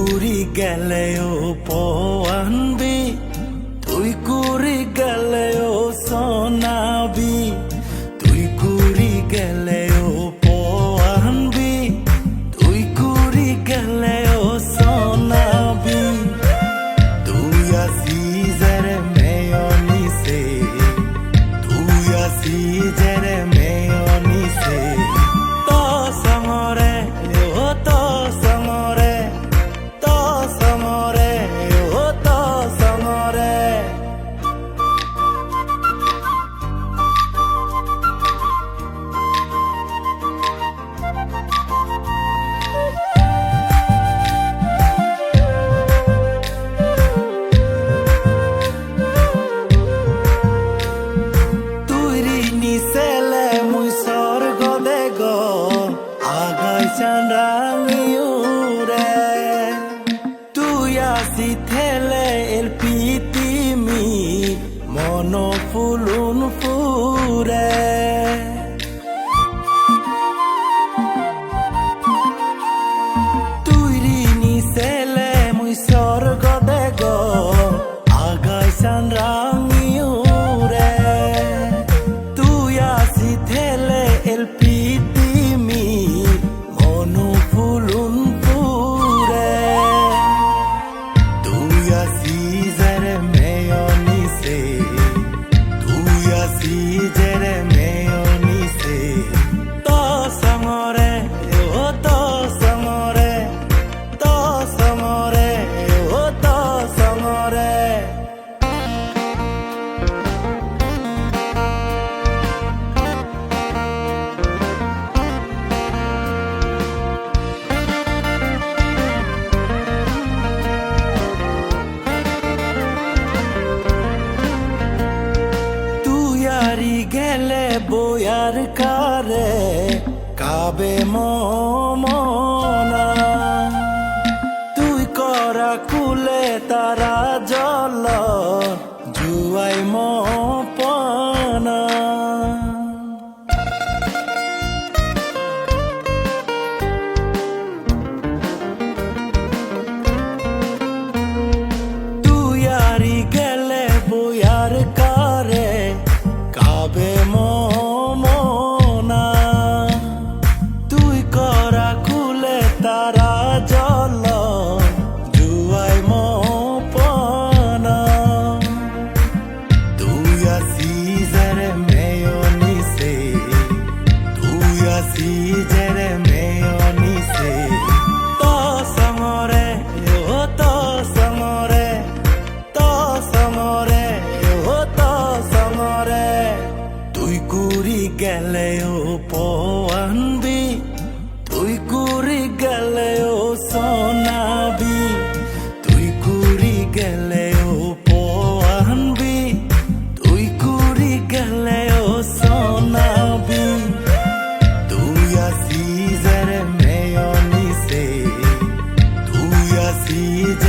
কুড়ি গেলেও পয়ানবি, তুই কুড়ি গেলেও সোনাবি, তুই কুড়ি গেলেও পয়ানবি, তুই কুড়ি গেলেও সোনাবি। তুই আসিস রে মেয়নিসে, তুই আসিস রে মেয়নিসে, তো সমরে ও তো সমরে, তো সমরে ও তো সমরে। Nisele muy sorgo de go agai chanrangiure, tu ya si thele el pitimi mono fulun fure. Tuiri nisele muy sorgo de go agai chanrangiure, el pitimi mono fulun pure. Tuy asís রে মেয়নিসে, tuy asís রে মেয়নিসে, তো সমরে ও তো সমরে, তো সমরে ও তো সমরে। গেলে বয়ার কারে কাবে মনা, তুই করা কুলে তারা জল জুয়াই মপনা। তুই আরি গেলে বয়ার কারে কাবে মনা, তুই করা কুলে তারা জল জুয়াই মপনা। তুই আসিস রে মেয়নিসে, তুই আসিস রে মেয়নিসে, তো সমরে ও তো সমরে, তো সমরে ও তো সমরে। তুই কুড়ি গেলেও পয়ানবি, তুই কুড়ি গেলেও সোনাবি, তুই কুড়ি গেলেও পয়ানবি, তুই কুড়ি গেলেও সোনাবি। তুই আসিস রে মেয়নিসে, তুই আসিস